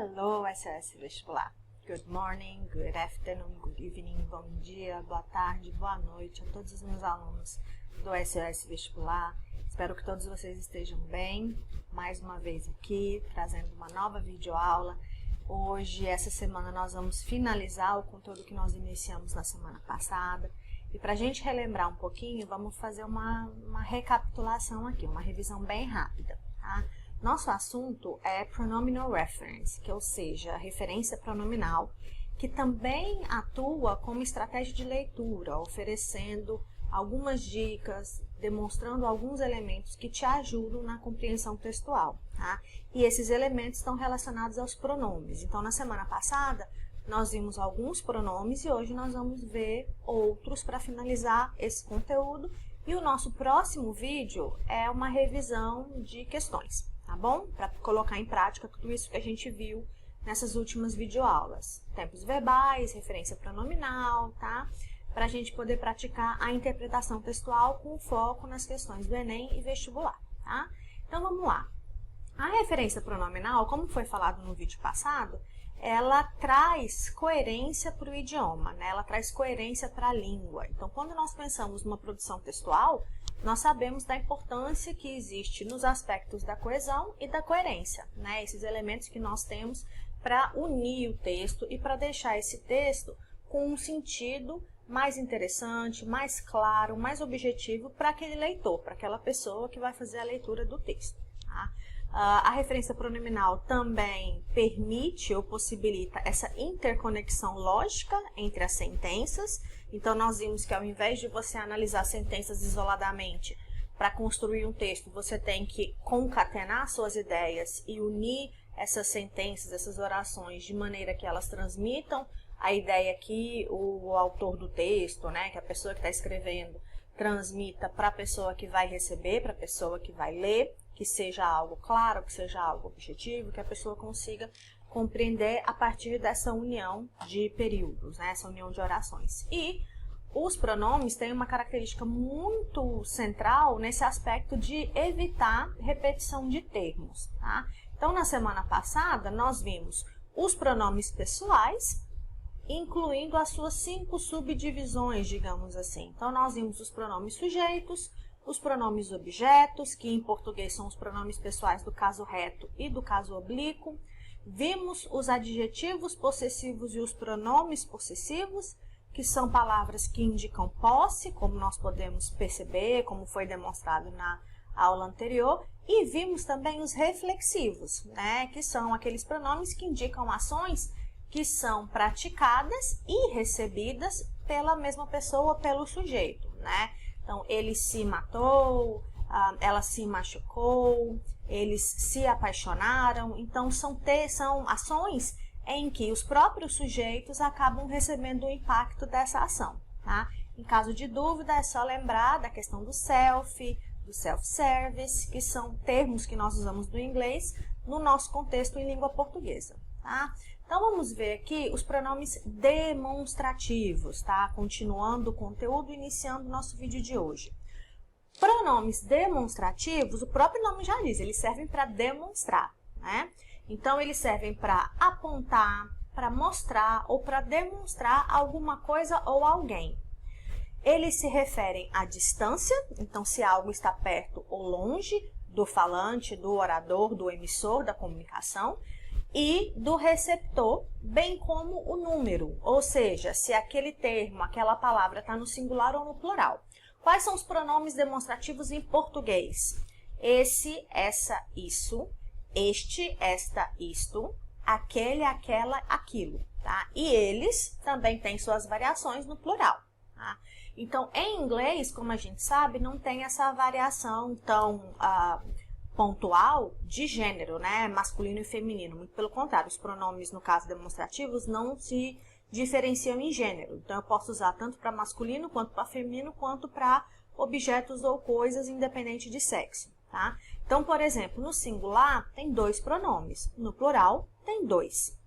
Hello, SOS Vestibular. Good morning, good afternoon, good evening, bom dia, boa tarde, boa noite a todos os meus alunos do SOS Vestibular. Espero que todos vocês estejam bem. Mais uma vez aqui, trazendo uma nova videoaula. Hoje, essa semana, nós vamos finalizar o conteúdo que nós iniciamos na semana passada. E para a gente relembrar um pouquinho, vamos fazer uma recapitulação aqui, uma revisão bem rápida, tá? Nosso assunto é Pronominal Reference, que ou seja, a referência pronominal, que também atua como estratégia de leitura, oferecendo algumas dicas, demonstrando alguns elementos que te ajudam na compreensão textual, tá? E esses elementos estão relacionados aos pronomes. Então, na semana passada, nós vimos alguns pronomes e hoje nós vamos ver outros para finalizar esse conteúdo. E o nosso próximo vídeo é uma revisão de questões, tá bom? Para colocar em prática tudo isso que a gente viu nessas últimas videoaulas. Tempos verbais, referência pronominal, tá? Para a gente poder praticar a interpretação textual com foco nas questões do Enem e vestibular, tá? Então, vamos lá. A referência pronominal, como foi falado no vídeo passado, ela traz coerência para o idioma, né? Ela traz coerência para a língua. Então, quando nós pensamos numa produção textual, nós sabemos da importância que existe nos aspectos da coesão e da coerência, né? Esses elementos que nós temos para unir o texto e para deixar esse texto com um sentido mais interessante, mais claro, mais objetivo para aquele leitor, para aquela pessoa que vai fazer a leitura do texto, tá? A referência pronominal também permite ou possibilita essa interconexão lógica entre as sentenças. Então, nós vimos que ao invés de você analisar sentenças isoladamente para construir um texto, você tem que concatenar suas ideias e unir essas sentenças, essas orações, de maneira que elas transmitam a ideia que o autor do texto, né, que a pessoa que está escrevendo, transmita para a pessoa que vai receber, para a pessoa que vai ler, que seja algo claro, que seja algo objetivo, que a pessoa consiga compreender a partir dessa união de períodos, né, essa união de orações. E os pronomes têm uma característica muito central nesse aspecto de evitar repetição de termos, tá? Então, na semana passada, nós vimos os pronomes pessoais, incluindo as suas 5 subdivisões, digamos assim. Então, nós vimos os pronomes sujeitos, os pronomes objetos, que em português são os pronomes pessoais do caso reto e do caso oblíquo. Vimos os adjetivos possessivos e os pronomes possessivos, que são palavras que indicam posse, como nós podemos perceber, como foi demonstrado na aula anterior. E vimos também os reflexivos, né, que são aqueles pronomes que indicam ações que são praticadas e recebidas pela mesma pessoa, pelo sujeito, né? Então, ele se matou, ela se machucou, eles se apaixonaram. Então, são ações em que os próprios sujeitos acabam recebendo o impacto dessa ação, tá? Em caso de dúvida, é só lembrar da questão do self, do self-service, que são termos que nós usamos do inglês no nosso contexto em língua portuguesa, tá? Então, vamos ver aqui os pronomes demonstrativos, tá? Continuando o conteúdo, iniciando o nosso vídeo de hoje. Pronomes demonstrativos, o próprio nome já diz, eles servem para demonstrar, né? Então, eles servem para apontar, para mostrar ou para demonstrar alguma coisa ou alguém. Eles se referem à distância, então se algo está perto ou longe do falante, do orador, do emissor da comunicação, e do receptor, bem como o número, ou seja, se aquele termo, aquela palavra está no singular ou no plural. Quais são os pronomes demonstrativos em português? Esse, essa, isso, este, esta, isto, aquele, aquela, aquilo, tá? E eles também têm suas variações no plural, tá? Então, em inglês, como a gente sabe, não tem essa variação tão pontual de gênero, né, masculino e feminino. Muito pelo contrário, os pronomes, no caso demonstrativos, não se diferenciam em gênero. Então, eu posso usar tanto para masculino, quanto para feminino, quanto para objetos ou coisas, independente de sexo, tá? Então, por exemplo, no singular, tem 2 pronomes. No plural, tem 2.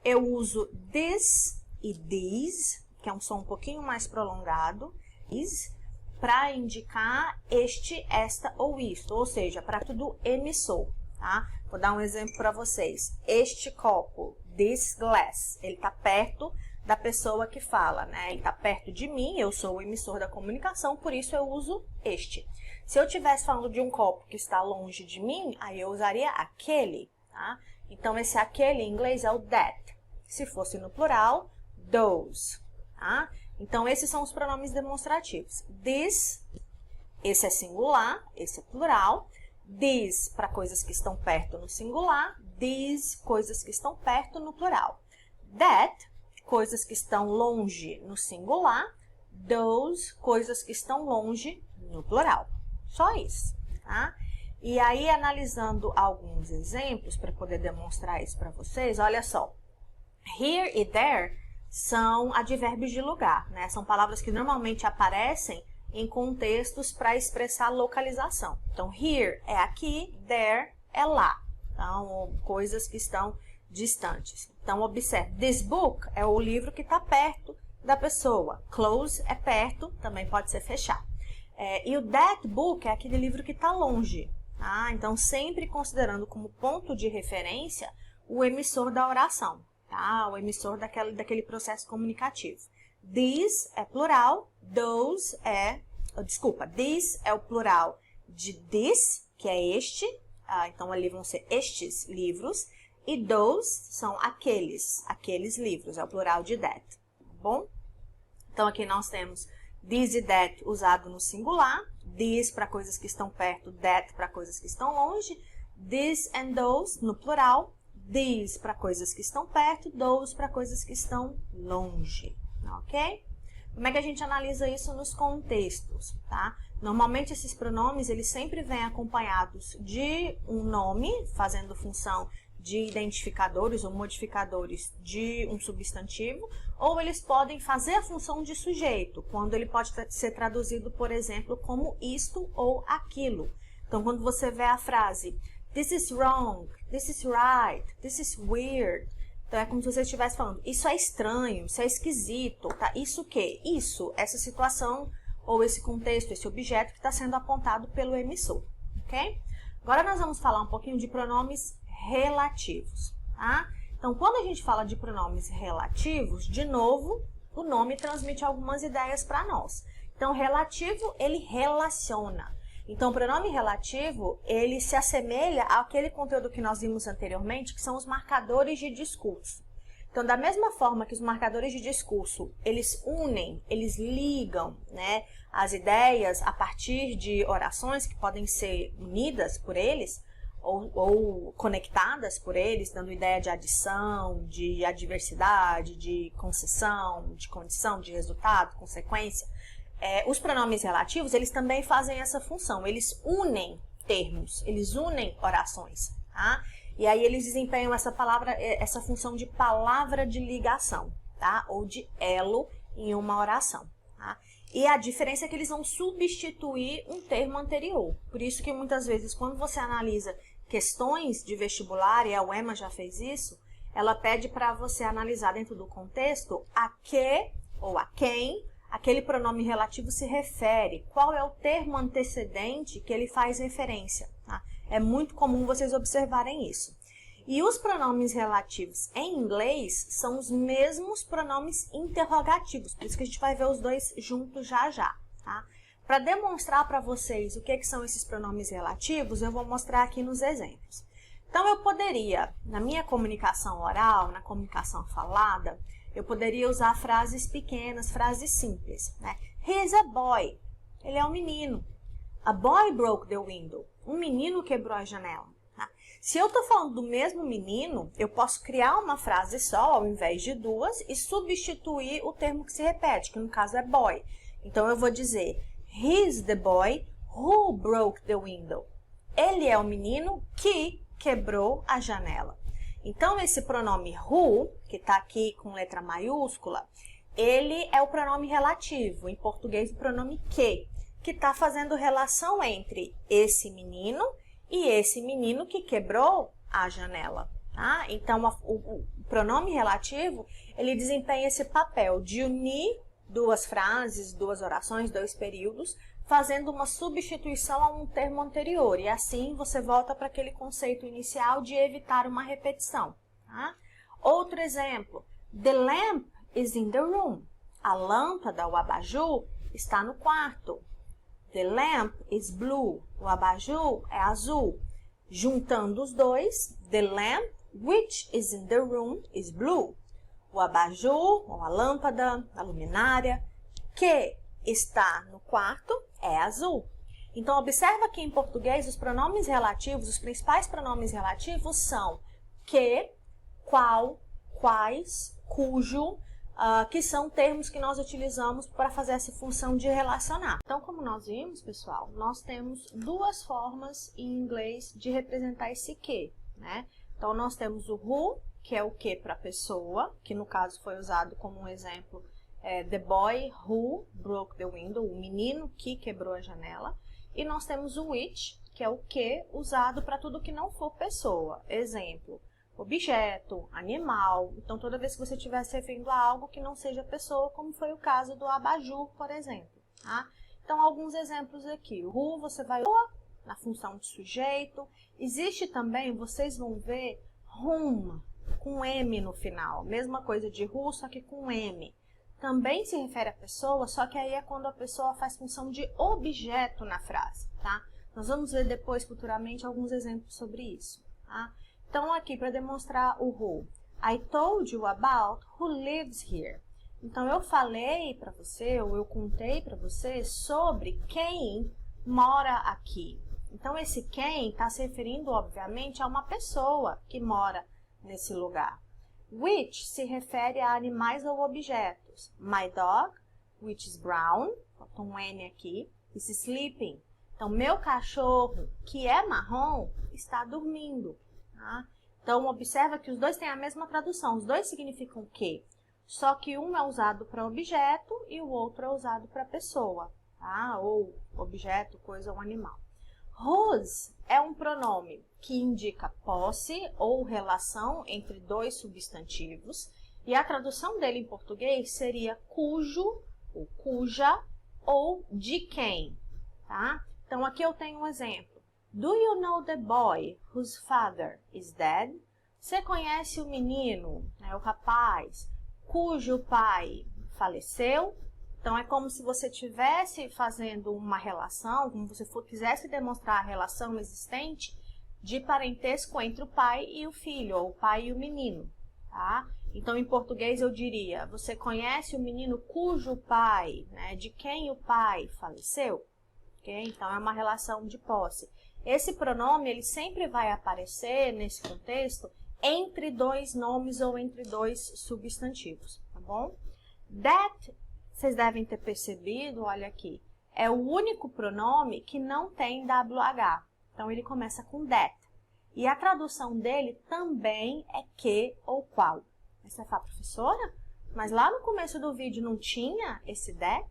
Eu uso this e these, que é um som um pouquinho mais prolongado, para indicar este, esta ou isto, ou seja, para tudo emissor, tá? Vou dar um exemplo para vocês. Este copo, this glass, ele está perto da pessoa que fala, né? Ele está perto de mim, eu sou o emissor da comunicação, por isso eu uso este. Se eu estivesse falando de um copo que está longe de mim, aí eu usaria aquele, tá? Então, esse aquele em inglês é o that. Se fosse no plural, those, tá? Então, esses são os pronomes demonstrativos. This, esse é singular, esse é plural. These, para coisas que estão perto no singular. These, coisas que estão perto no plural. That, coisas que estão longe no singular. Those, coisas que estão longe no plural. Só isso, tá? E aí, analisando alguns exemplos para poder demonstrar isso para vocês, olha só. Here e there são advérbios de lugar, né? São palavras que normalmente aparecem em contextos para expressar localização. Então, here é aqui, there é lá. Então, coisas que estão distantes. Então, observe, this book é o livro que está perto da pessoa. Close é perto, também pode ser fechado. E o that book é aquele livro que está longe. Tá? Então, sempre considerando como ponto de referência o emissor da oração. Tá? O emissor daquele processo comunicativo. These é plural, those this é o plural de this, que é este. Então, ali vão ser estes livros. E those são aqueles livros, é o plural de that. Tá bom? Então, aqui nós temos this e that usado no singular. This para coisas que estão perto, that para coisas que estão longe. This and those no plural. These para coisas que estão perto, those para coisas que estão longe, ok? Como é que a gente analisa isso nos contextos, tá? Normalmente esses pronomes, eles sempre vêm acompanhados de um nome, fazendo função de identificadores ou modificadores de um substantivo, ou eles podem fazer a função de sujeito, quando ele pode ser traduzido, por exemplo, como isto ou aquilo. Então, quando você vê a frase this is wrong, this is right, this is weird. Então, é como se você estivesse falando, isso é estranho, isso é esquisito, tá? Isso o quê? Isso, essa situação ou esse contexto, esse objeto que está sendo apontado pelo emissor, ok? Agora, nós vamos falar um pouquinho de pronomes relativos, tá? Então, quando a gente fala de pronomes relativos, de novo, o nome transmite algumas ideias para nós. Então, relativo, ele relaciona. Então, o pronome relativo, ele se assemelha àquele conteúdo que nós vimos anteriormente, que são os marcadores de discurso. Então, da mesma forma que os marcadores de discurso, eles unem, eles ligam, né, as ideias a partir de orações que podem ser unidas por eles, ou conectadas por eles, dando ideia de adição, de adversidade, de concessão, de condição, de resultado, consequência. Os pronomes relativos, eles também fazem essa função, eles unem termos, eles unem orações, tá? E aí eles desempenham essa função de palavra de ligação, tá? Ou de elo em uma oração, tá? E a diferença é que eles vão substituir um termo anterior. Por isso que muitas vezes, quando você analisa questões de vestibular, e a UEMA já fez isso, ela pede para você analisar dentro do contexto a que ou a quem aquele pronome relativo se refere, qual é o termo antecedente que ele faz referência. Tá? É muito comum vocês observarem isso. E os pronomes relativos em inglês são os mesmos pronomes interrogativos, por isso que a gente vai ver os dois juntos já já. Tá? Para demonstrar para vocês o que são esses pronomes relativos, eu vou mostrar aqui nos exemplos. Então, eu poderia, na minha comunicação oral, na comunicação falada, eu poderia usar frases pequenas, frases simples, né? He is a boy. Ele é um menino. A boy broke the window. Um menino quebrou a janela. Tá? Se eu estou falando do mesmo menino, eu posso criar uma frase só, ao invés de duas, e substituir o termo que se repete, que no caso é boy. Então, eu vou dizer, he is the boy who broke the window. Ele é o menino que quebrou a janela. Então, esse pronome who, que está aqui com letra maiúscula, ele é o pronome relativo, em português o pronome que está fazendo relação entre esse menino e esse menino que quebrou a janela. Tá? Então, o pronome relativo, ele desempenha esse papel de unir duas frases, duas orações, dois períodos, fazendo uma substituição a um termo anterior. E assim você volta para aquele conceito inicial de evitar uma repetição. Tá? Outro exemplo. The lamp is in the room. A lâmpada, o abajur, está no quarto. The lamp is blue. O abajur é azul. Juntando os dois, the lamp which is in the room is blue. O abajur, ou a lâmpada, a luminária, que está no quarto é azul. Então, observa que em português os pronomes relativos, os principais pronomes relativos são que, qual, quais, cujo, que são termos que nós utilizamos para fazer essa função de relacionar. Então, como nós vimos, pessoal, nós temos duas formas em inglês de representar esse que, né? Então, nós temos o who, que é o que para a pessoa, que no caso foi usado como um exemplo, the boy who broke the window, o menino que quebrou a janela. E nós temos o which, que é o que usado para tudo que não for pessoa. Exemplo, objeto, animal. Então, toda vez que você estiver se referindo a algo que não seja pessoa, como foi o caso do abajur, por exemplo. Tá? Então, alguns exemplos aqui. O who você vai na função de sujeito. Existe também, vocês vão ver, whom, com M no final. Mesma coisa de who, só que com M. Também se refere a pessoa, só que aí é quando a pessoa faz função de objeto na frase, tá? Nós vamos ver depois, futuramente, alguns exemplos sobre isso, tá? Então, aqui, para demonstrar o who. I told you about who lives here. Então, eu falei para você, ou eu contei para você, sobre quem mora aqui. Então, esse quem está se referindo, obviamente, a uma pessoa que mora nesse lugar. Which se refere a animais ou objetos. My dog, which is brown, falta um N aqui, is sleeping. Então, meu cachorro, que é marrom, está dormindo. Tá? Então, observa que os dois têm a mesma tradução. Os dois significam que, só que um é usado para objeto e o outro é usado para pessoa. Tá? Ou objeto, coisa ou animal. Whose é um pronome que indica posse ou relação entre dois substantivos. E a tradução dele em português seria cujo, ou cuja, ou de quem. Tá? Então, aqui eu tenho um exemplo. Do you know the boy whose father is dead? Você conhece o menino, né, o rapaz, cujo pai faleceu? Então, é como se você estivesse fazendo uma relação, como se você quisesse demonstrar a relação existente de parentesco entre o pai e o filho, ou o pai e o menino, tá? Então, em português eu diria, você conhece o menino cujo pai, né, de quem o pai faleceu? Okay? Então, é uma relação de posse. Esse pronome, ele sempre vai aparecer, nesse contexto, entre dois nomes ou entre dois substantivos, tá bom? That, vocês devem ter percebido, olha aqui, é o único pronome que não tem WH. Então, ele começa com that. E a tradução dele também é que ou qual. Aí você fala, professora, mas lá no começo do vídeo não tinha esse that?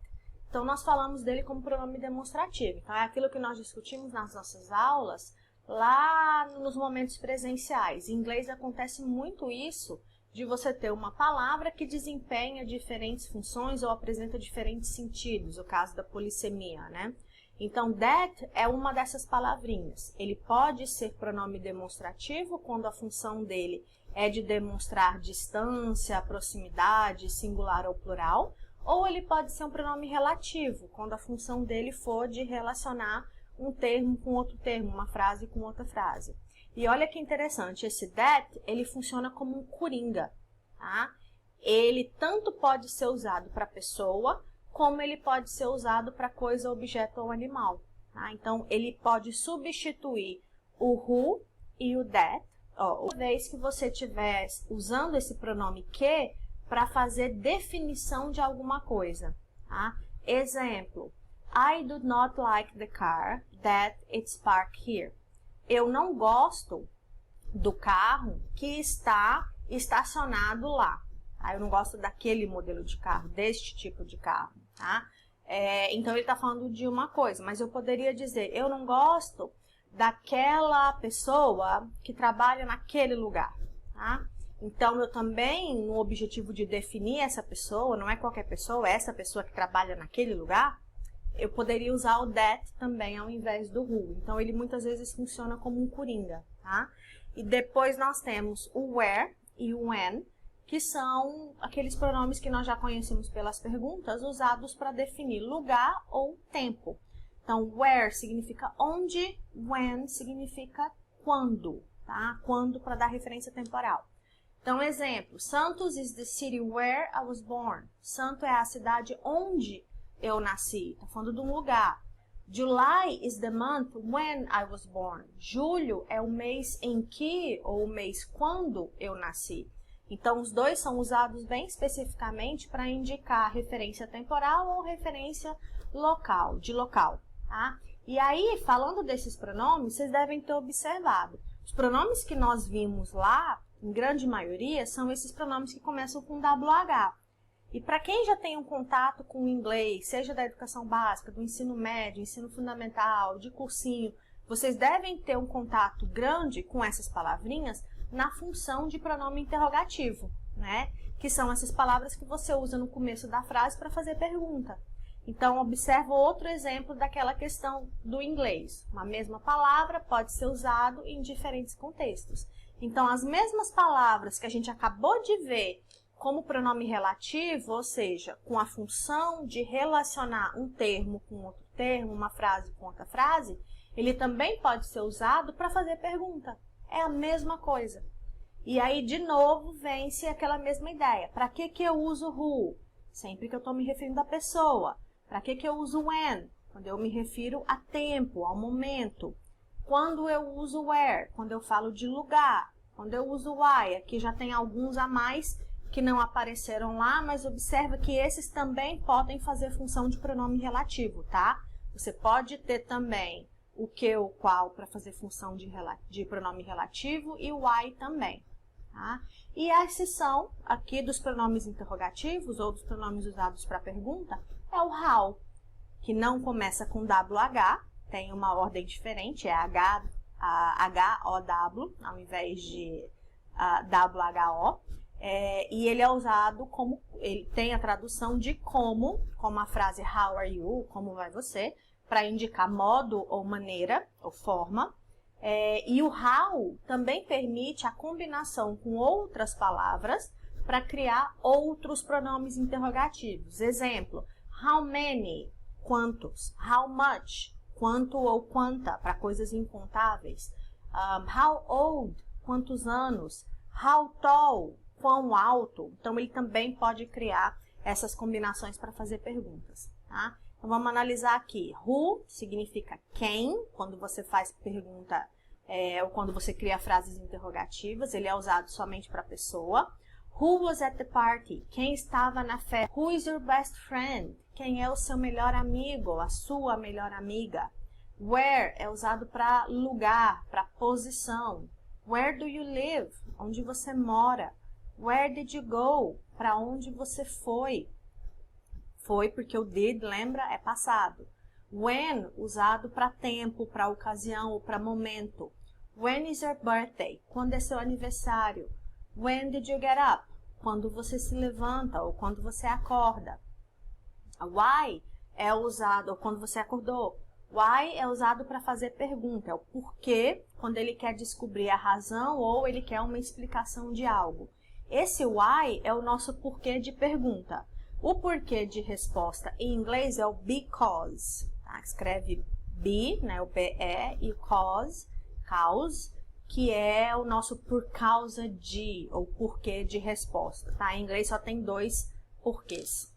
Então, nós falamos dele como pronome demonstrativo. Então, é aquilo que nós discutimos nas nossas aulas, lá nos momentos presenciais. Em inglês acontece muito isso, de você ter uma palavra que desempenha diferentes funções ou apresenta diferentes sentidos, o caso da polissemia, né? Então, that é uma dessas palavrinhas. Ele pode ser pronome demonstrativo quando a função dele é de demonstrar distância, proximidade, singular ou plural, ou ele pode ser um pronome relativo, quando a função dele for de relacionar um termo com outro termo, uma frase com outra frase. E olha que interessante, esse that, ele funciona como um coringa, tá? Ele tanto pode ser usado para pessoa, como ele pode ser usado para coisa, objeto ou animal. Tá? Então, ele pode substituir o who e o that, uma vez que você estiver usando esse pronome que para fazer definição de alguma coisa. Tá? Exemplo, I do not like the car that it's parked here. Eu não gosto do carro que está estacionado lá. Tá? Eu não gosto daquele modelo de carro, deste tipo de carro. Tá? Então, ele está falando de uma coisa, mas eu poderia dizer, eu não gosto daquela pessoa que trabalha naquele lugar. Tá? Então, eu também, no objetivo de definir essa pessoa, não é qualquer pessoa, é essa pessoa que trabalha naquele lugar, eu poderia usar o that também ao invés do who. Então, ele muitas vezes funciona como um coringa, tá? E depois nós temos o where e o when, que são aqueles pronomes que nós já conhecemos pelas perguntas, usados para definir lugar ou tempo. Então, where significa onde, when significa quando, tá? Quando para dar referência temporal. Então, exemplo, Santos is the city where I was born. Santo é a cidade onde eu nasci. Está falando de um lugar. July is the month when I was born. Julho é o mês em que, ou o mês quando eu nasci. Então, os dois são usados bem especificamente para indicar referência temporal ou referência local, de local, tá? E aí, falando desses pronomes, vocês devem ter observado. Os pronomes que nós vimos lá, em grande maioria, são esses pronomes que começam com WH. E para quem já tem um contato com o inglês, seja da educação básica, do ensino médio, ensino fundamental, de cursinho, vocês devem ter um contato grande com essas palavrinhas na função de pronome interrogativo, né? Que são essas palavras que você usa no começo da frase para fazer pergunta. Então, observa outro exemplo daquela questão do inglês. Uma mesma palavra pode ser usada em diferentes contextos. Então, as mesmas palavras que a gente acabou de ver como pronome relativo, ou seja, com a função de relacionar um termo com outro termo, uma frase com outra frase, ele também pode ser usado para fazer pergunta. É a mesma coisa. E aí, de novo, vence aquela mesma ideia. Para que eu uso who? Sempre que eu estou me referindo à pessoa. Para que eu uso when? Quando eu me refiro a tempo, ao momento. Quando eu uso where? Quando eu falo de lugar. Quando eu uso why? Aqui já tem alguns a mais que não apareceram lá, mas observa que esses também podem fazer função de pronome relativo, tá? Você pode ter também o que, o qual, para fazer função de pronome relativo e o why também, tá? E a exceção aqui dos pronomes interrogativos ou dos pronomes usados para pergunta é o how, que não começa com WH, tem uma ordem diferente, é H-O-W, ao invés de W-H-O. E ele é usado como, ele tem a tradução de como a frase how are you, como vai você, para indicar modo ou maneira, ou forma. E o how também permite a combinação com outras palavras para criar outros pronomes interrogativos. Exemplo, how many, quantos, how much, quanto ou quanta, para coisas incontáveis. How old, quantos anos, how tall, quão alto. Então, ele também pode criar essas combinações para fazer perguntas, tá? Então, vamos analisar aqui. Who significa quem, quando você faz pergunta ou quando você cria frases interrogativas. Ele é usado somente para pessoa. Who was at the party? Quem estava na festa? Who is your best friend? Quem é o seu melhor amigo, a sua melhor amiga? Where é usado para lugar, para posição. Where do you live? Onde você mora? Where did you go? Para onde você foi? Foi porque o did, lembra, é passado. When, usado para tempo, para ocasião ou para momento. When is your birthday? Quando é seu aniversário? When did you get up? Quando você se levanta ou quando você acorda. Why é usado, ou quando você acordou. Why é usado para fazer pergunta, é o porquê, quando ele quer descobrir a razão ou ele quer uma explicação de algo. Esse why é o nosso porquê de pergunta. O porquê de resposta em inglês é o because, tá? Escreve be, né, o be, e cause, que é o nosso por causa de, ou porquê de resposta, tá? Em inglês só tem dois porquês.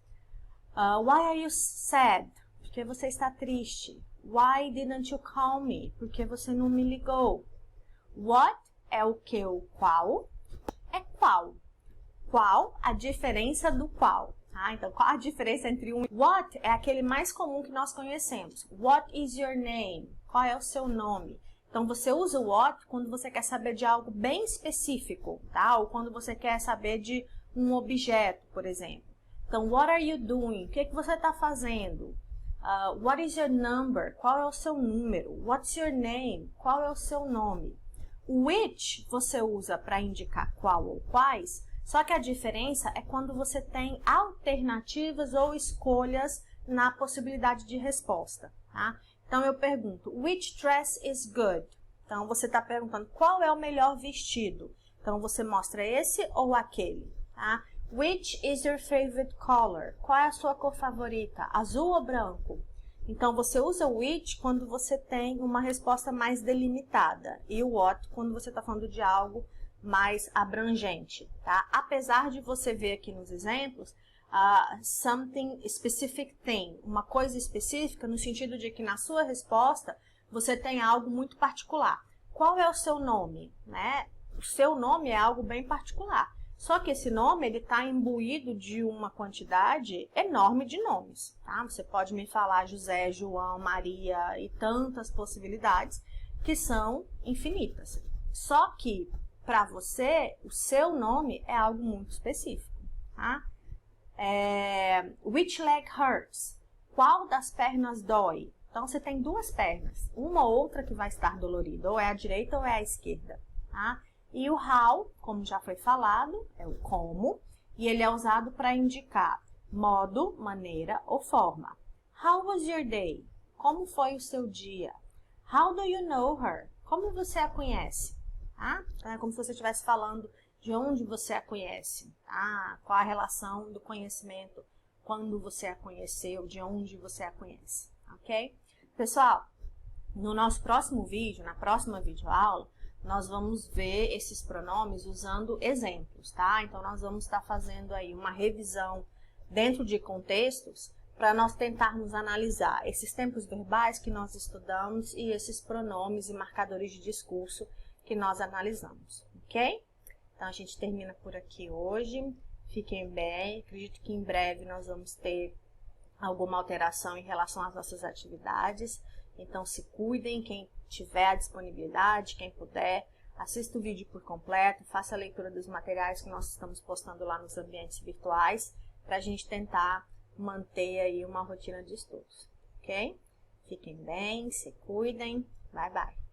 Why are you sad? Porque você está triste. Why didn't you call me? Porque você não me ligou. What é o que, o qual? É qual. Qual, a diferença do qual. Tá? Então, qual a diferença entre um e what é aquele mais comum que nós conhecemos. What is your name? Qual é o seu nome? Então, você usa o what quando você quer saber de algo bem específico, tá? Ou quando você quer saber de um objeto, por exemplo. Então, what are you doing? O que você está fazendo? What is your number? Qual é o seu número? What's your name? Qual é o seu nome? Which você usa para indicar qual ou quais, só que a diferença é quando você tem alternativas ou escolhas na possibilidade de resposta, tá? Então, eu pergunto, which dress is good? Então, você está perguntando qual é o melhor vestido. Então, você mostra esse ou aquele, tá? Which is your favorite color? Qual é a sua cor favorita? Azul ou branco? Então, você usa o which quando você tem uma resposta mais delimitada. E o what quando você está falando de algo mais abrangente, tá? Apesar de você ver aqui nos exemplos, something specific thing, uma coisa específica, no sentido de que na sua resposta você tem algo muito particular. Qual é o seu nome? Né? O seu nome é algo bem particular. Só que esse nome está imbuído de uma quantidade enorme de nomes. Tá? Você pode me falar José, João, Maria e tantas possibilidades que são infinitas. Só que para você, o seu nome é algo muito específico. Tá? Which leg hurts? Qual das pernas dói? Então, você tem duas pernas, uma ou outra que vai estar dolorida, ou é a direita ou é a esquerda. Tá? E o how, como já foi falado, é o como, e ele é usado para indicar modo, maneira ou forma. How was your day? Como foi o seu dia? How do you know her? Como você a conhece? Tá? Então, é como se você estivesse falando de onde você a conhece, tá? Qual a relação do conhecimento, quando você a conheceu, de onde você a conhece, ok? Pessoal, no nosso próximo vídeo, na próxima videoaula, nós vamos ver esses pronomes usando exemplos, tá? Então, nós vamos estar fazendo aí uma revisão dentro de contextos para nós tentarmos analisar esses tempos verbais que nós estudamos e esses pronomes e marcadores de discurso que nós analisamos, ok? Então, a gente termina por aqui hoje. Fiquem bem. Acredito que em breve nós vamos ter alguma alteração em relação às nossas atividades. Então, se cuidem, quem tiver a disponibilidade, quem puder, assista o vídeo por completo, faça a leitura dos materiais que nós estamos postando lá nos ambientes virtuais, para a gente tentar manter aí uma rotina de estudos, ok? Fiquem bem, se cuidem. Bye, bye.